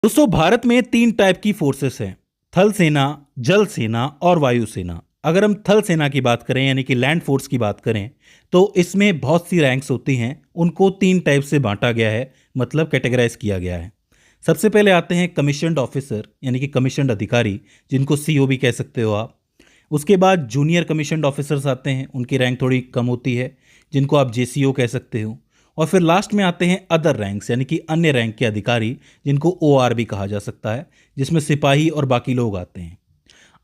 दोस्तों, भारत में तीन टाइप की फोर्सेस हैं। थल सेना, जल सेना और वायु सेना। अगर हम थल सेना की बात करें यानी कि लैंड फोर्स की बात करें तो इसमें बहुत सी रैंक्स होती हैं। उनको तीन टाइप से बांटा गया है, मतलब कैटेगराइज किया गया है। सबसे पहले आते हैं कमीशन्ड ऑफिसर यानी कि कमीशन्ड अधिकारी, जिनको सीओ भी कह सकते हो आप। उसके बाद जूनियर कमीशन्ड ऑफिसर्स आते हैं, उनकी रैंक थोड़ी कम होती है, जिनको आप जेसीओ कह सकते हो। और फिर लास्ट में आते हैं अदर रैंक्स यानी कि अन्य रैंक के अधिकारी, जिनको ओआर भी कहा जा सकता है, जिसमें सिपाही और बाकी लोग आते हैं।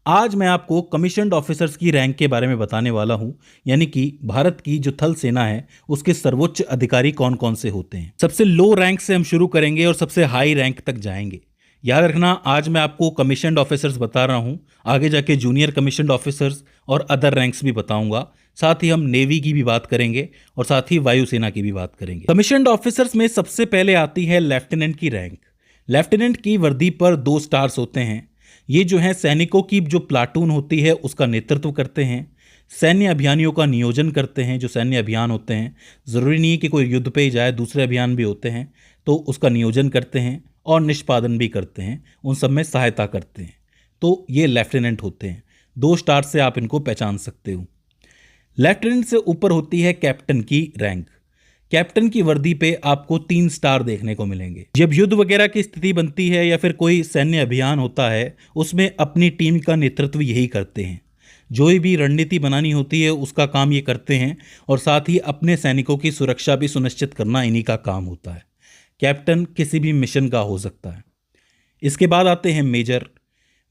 आज मैं आपको कमीशन्ड ऑफिसर्स की रैंक के बारे में बताने वाला हूं, यानी कि भारत की जो थल सेना है उसके सर्वोच्च अधिकारी कौन कौन से होते हैं। सबसे लो रैंक से हम शुरू करेंगे और सबसे हाई रैंक तक जाएंगे। याद रखना, आज मैं आपको कमीशन्ड ऑफिसर्स बता रहा हूं, आगे जाके जूनियर कमीशन्ड ऑफिसर्स और अदर रैंक्स भी बताऊंगा। साथ ही हम नेवी की भी बात करेंगे और साथ ही वायुसेना की भी बात करेंगे। कमीशन्ड ऑफिसर्स में सबसे पहले आती है लेफ्टिनेंट की रैंक। लेफ्टिनेंट की वर्दी पर 2 स्टार्स होते हैं। ये जो है सैनिकों की जो प्लाटून होती है उसका नेतृत्व करते हैं, सैन्य अभियानियों का नियोजन करते हैं। जो सैन्य अभियान होते हैं, ज़रूरी नहीं है कि कोई युद्ध पे ही जाए, दूसरे अभियान भी होते हैं, तो उसका नियोजन करते हैं और निष्पादन भी करते हैं, उन सब में सहायता करते हैं। तो ये लेफ्टिनेंट होते हैं। 2 स्टार से आप इनको पहचान सकते हो। लेफ्टिनेंट से ऊपर होती है कैप्टन की रैंक। कैप्टन की वर्दी पे आपको 3 स्टार देखने को मिलेंगे। जब युद्ध वगैरह की स्थिति बनती है या फिर कोई सैन्य अभियान होता है, उसमें अपनी टीम का नेतृत्व यही करते हैं। जो भी रणनीति बनानी होती है उसका काम ये करते हैं और साथ ही अपने सैनिकों की सुरक्षा भी सुनिश्चित करना इन्हीं का काम होता है। कैप्टन किसी भी मिशन का हो सकता है। इसके बाद आते हैं मेजर।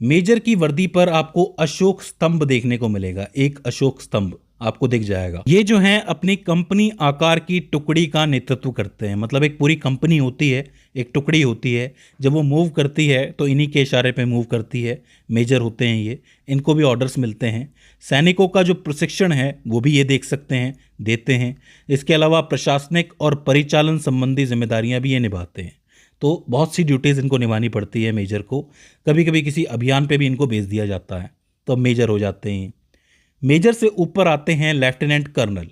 मेजर की वर्दी पर आपको अशोक स्तंभ देखने को मिलेगा। एक अशोक स्तंभ आपको दिख जाएगा। ये जो है अपनी कंपनी आकार की टुकड़ी का नेतृत्व करते हैं। मतलब एक पूरी कंपनी होती है, एक टुकड़ी होती है, जब वो मूव करती है तो इन्हीं के इशारे पे मूव करती है। मेजर होते हैं ये, इनको भी ऑर्डर्स मिलते हैं। सैनिकों का जो प्रशिक्षण है वो भी ये देख सकते हैं, देते हैं। इसके अलावा प्रशासनिक और परिचालन संबंधी जिम्मेदारियां भी ये निभाते हैं। तो बहुत सी ड्यूटीज़ इनको निभानी पड़ती है मेजर को। कभी कभी किसी अभियान पे भी इनको भेज दिया जाता है, तो अब मेजर हो जाते हैं। मेजर से ऊपर आते हैं लेफ्टिनेंट कर्नल।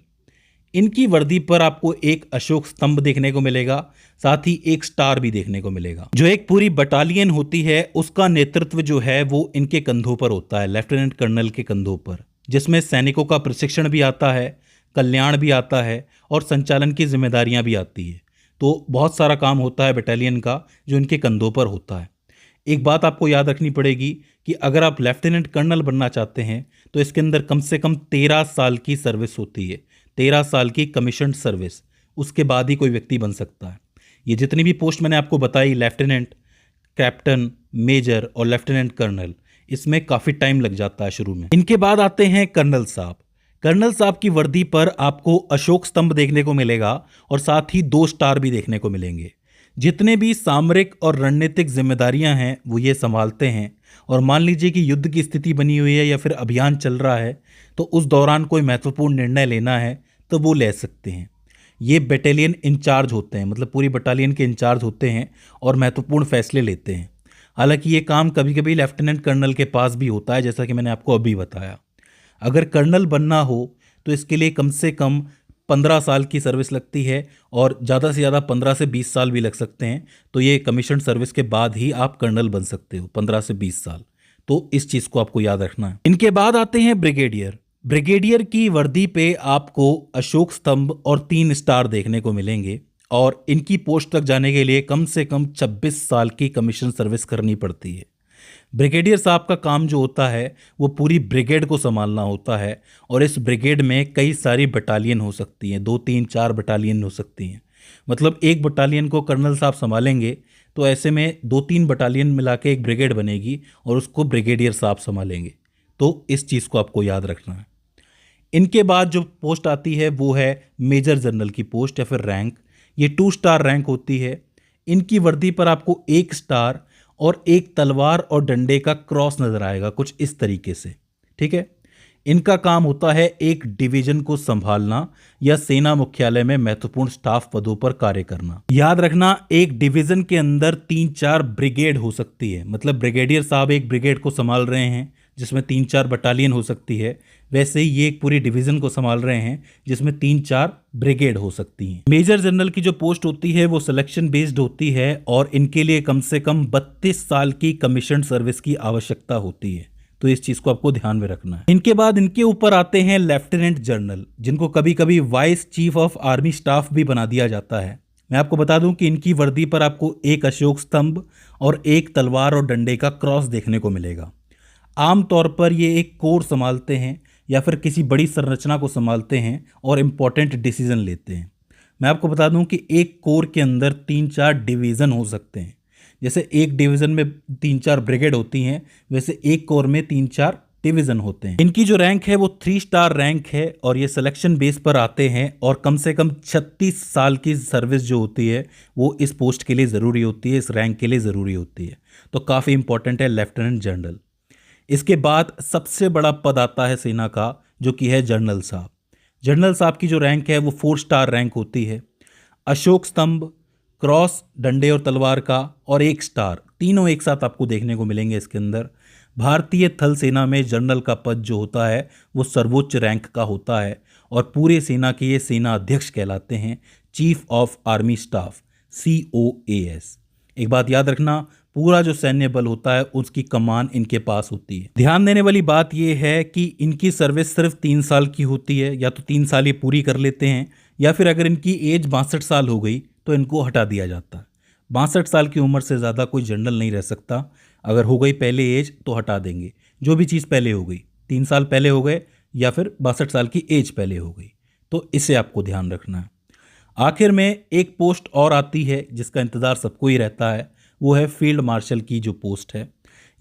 इनकी वर्दी पर आपको एक अशोक स्तंभ देखने को मिलेगा, साथ ही एक स्टार भी देखने को मिलेगा। जो एक पूरी बटालियन होती है उसका नेतृत्व जो है वो इनके कंधों पर होता है, लेफ्टिनेंट कर्नल के कंधों पर, जिसमें सैनिकों का प्रशिक्षण भी आता है, कल्याण भी आता है और संचालन की जिम्मेदारियां भी आती है। तो बहुत सारा काम होता है बटालियन का जो इनके कंधों पर होता है। एक बात आपको याद रखनी पड़ेगी कि अगर आप लेफ्टिनेंट कर्नल बनना चाहते हैं तो इसके अंदर कम से कम 13 साल की सर्विस होती है। 13 साल की कमीशन्ड सर्विस, उसके बाद ही कोई व्यक्ति बन सकता है। ये जितनी भी पोस्ट मैंने आपको बताई, लेफ्टिनेंट, कैप्टन, मेजर और लेफ्टिनेंट कर्नल, इसमें काफ़ी टाइम लग जाता है शुरू में। इनके बाद आते हैं कर्नल साहब। कर्नल साहब की वर्दी पर आपको अशोक स्तंभ देखने को मिलेगा और साथ ही 2 स्टार भी देखने को मिलेंगे। जितने भी सामरिक और रणनीतिक जिम्मेदारियां हैं वो ये संभालते हैं। और मान लीजिए कि युद्ध की स्थिति बनी हुई है या फिर अभियान चल रहा है, तो उस दौरान कोई महत्वपूर्ण निर्णय लेना है तो वो ले सकते हैं। ये बटालियन इंचार्ज होते हैं, मतलब पूरी बटालियन के इंचार्ज होते हैं और महत्वपूर्ण फैसले लेते हैं। हालांकि ये काम कभी कभी लेफ्टिनेंट कर्नल के पास भी होता है, जैसा कि मैंने आपको अभी बताया। अगर कर्नल बनना हो तो इसके लिए कम से कम 15 साल की सर्विस लगती है और ज़्यादा से ज़्यादा 15 से 20 साल भी लग सकते हैं। तो ये कमीशन सर्विस के बाद ही आप कर्नल बन सकते हो, 15 से 20 साल। तो इस चीज़ को आपको याद रखना है। इनके बाद आते हैं ब्रिगेडियर। ब्रिगेडियर की वर्दी पे आपको अशोक स्तंभ और 3 स्टार देखने को मिलेंगे और इनकी पोस्ट तक जाने के लिए कम से कम 26 साल की कमीशन सर्विस करनी पड़ती है। ब्रिगेडियर साहब का काम जो होता है वो पूरी ब्रिगेड को संभालना होता है और इस ब्रिगेड में कई सारी बटालियन हो सकती हैं, 2 3 4 बटालियन हो सकती हैं। मतलब एक बटालियन को कर्नल साहब संभालेंगे तो ऐसे में 2 3 बटालियन मिला के एक ब्रिगेड बनेगी और उसको ब्रिगेडियर साहब संभालेंगे। तो इस चीज़ को आपको याद रखना है। इनके बाद जो पोस्ट आती है वो है मेजर जनरल की पोस्ट या फिर रैंक। ये 2 स्टार रैंक होती है। इनकी वर्दी पर आपको 1 स्टार और एक तलवार और डंडे का क्रॉस नजर आएगा, कुछ इस तरीके से। ठीक है। इनका काम होता है एक डिवीजन को संभालना या सेना मुख्यालय में महत्वपूर्ण स्टाफ पदों पर कार्य करना। याद रखना, एक डिवीजन के अंदर 3 4 ब्रिगेड हो सकती है। मतलब ब्रिगेडियर साहब एक ब्रिगेड को संभाल रहे हैं, जिसमें 3-4 बटालियन हो सकती है, वैसे ही ये एक पूरी डिवीज़न को संभाल रहे हैं जिसमें 3-4 ब्रिगेड हो सकती हैं। मेजर जनरल की जो पोस्ट होती है वो सिलेक्शन बेस्ड होती है और इनके लिए कम से कम 32 साल की कमीशन सर्विस की आवश्यकता होती है, तो इस चीज़ को आपको ध्यान में रखना है। इनके बाद इनके ऊपर आते हैं लेफ्टिनेंट जनरल, जिनको कभी कभी vice chief of army staff भी बना दिया जाता है। मैं आपको बता दूं कि इनकी वर्दी पर आपको एक अशोक स्तंभ और एक तलवार और डंडे का क्रॉस देखने को मिलेगा। आमतौर पर ये एक कोर संभालते हैं या फिर किसी बड़ी संरचना को संभालते हैं और इम्पोर्टेंट डिसीजन लेते हैं। मैं आपको बता दूं कि एक कोर के अंदर 3-4 डिवीज़न हो सकते हैं। जैसे एक डिवीज़न में 3-4 ब्रिगेड होती हैं, वैसे एक कोर में 3-4 डिवीज़न होते हैं। इनकी जो रैंक है वो 3 स्टार रैंक है और ये सिलेक्शन बेस पर आते हैं और कम से कम 36 साल की सर्विस जो होती है वो इस पोस्ट के लिए ज़रूरी होती है, इस रैंक के लिए ज़रूरी होती है। तो काफ़ी इंपॉर्टेंट है लेफ्टिनेंट जनरल। इसके बाद सबसे बड़ा पद आता है सेना का, जो कि है जनरल साहब। जनरल साहब की जो रैंक है वो 4 स्टार रैंक होती है। अशोक स्तंभ, क्रॉस डंडे और तलवार का और 1 स्टार, तीनों एक साथ आपको देखने को मिलेंगे इसके अंदर। भारतीय थल सेना में जनरल का पद जो होता है वो सर्वोच्च रैंक का होता है और पूरे सेना के ये सेना अध्यक्ष कहलाते हैं, chief of army staff, COAS। एक बात याद रखना, पूरा जो सैन्य बल होता है उसकी कमान इनके पास होती है। ध्यान देने वाली बात यह है कि इनकी सर्विस सिर्फ 3 साल की होती है, या तो 3 साल ये पूरी कर लेते हैं या फिर अगर इनकी एज 62 साल हो गई तो इनको हटा दिया जाता है। 62 साल की उम्र से ज़्यादा कोई जनरल नहीं रह सकता। अगर हो गई पहले एज तो हटा देंगे, जो भी चीज़ पहले हो गई, 3 साल पहले हो गए या फिर 62 साल की एज पहले हो गई, तो इसे आपको ध्यान रखना है। आखिर में एक पोस्ट और आती है जिसका इंतज़ार सबको ही रहता है, वो है फील्ड मार्शल की जो पोस्ट है।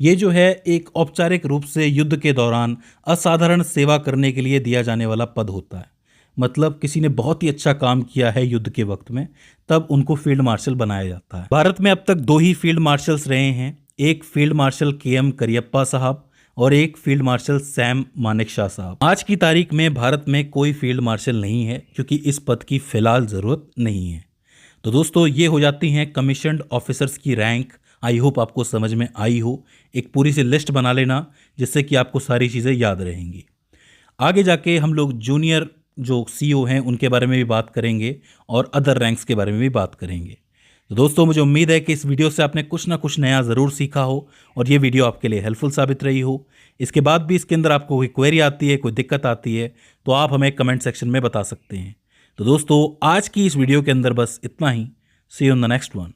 ये जो है एक औपचारिक रूप से युद्ध के दौरान असाधारण सेवा करने के लिए दिया जाने वाला पद होता है। मतलब किसी ने बहुत ही अच्छा काम किया है युद्ध के वक्त में, तब उनको फील्ड मार्शल बनाया जाता है। भारत में अब तक 2 ही फील्ड मार्शल्स रहे हैं, एक फील्ड मार्शल KM करियप्पा साहब और एक फील्ड मार्शल सैम मानेकशॉ साहब। आज की तारीख में भारत में कोई फील्ड मार्शल नहीं है क्योंकि इस पद की फिलहाल ज़रूरत नहीं है। तो दोस्तों ये हो जाती हैं कमीशन्ड ऑफिसर्स की रैंक। आई होप आपको समझ में आई हो। एक पूरी सी लिस्ट बना लेना जिससे कि आपको सारी चीज़ें याद रहेंगी। आगे जाके हम लोग जूनियर जो CO हैं उनके बारे में भी बात करेंगे और अदर रैंक्स के बारे में भी बात करेंगे। तो दोस्तों मुझे उम्मीद है कि इस वीडियो से आपने कुछ ना कुछ नया ज़रूर सीखा हो और ये वीडियो आपके लिए हेल्पफुल साबित रही हो। इसके बाद भी इसके अंदर आपको कोई क्वेरी आती है, कोई दिक्कत आती है, तो आप हमें कमेंट सेक्शन में बता सकते हैं। तो दोस्तों आज की इस वीडियो के अंदर बस इतना ही। See you on the next one.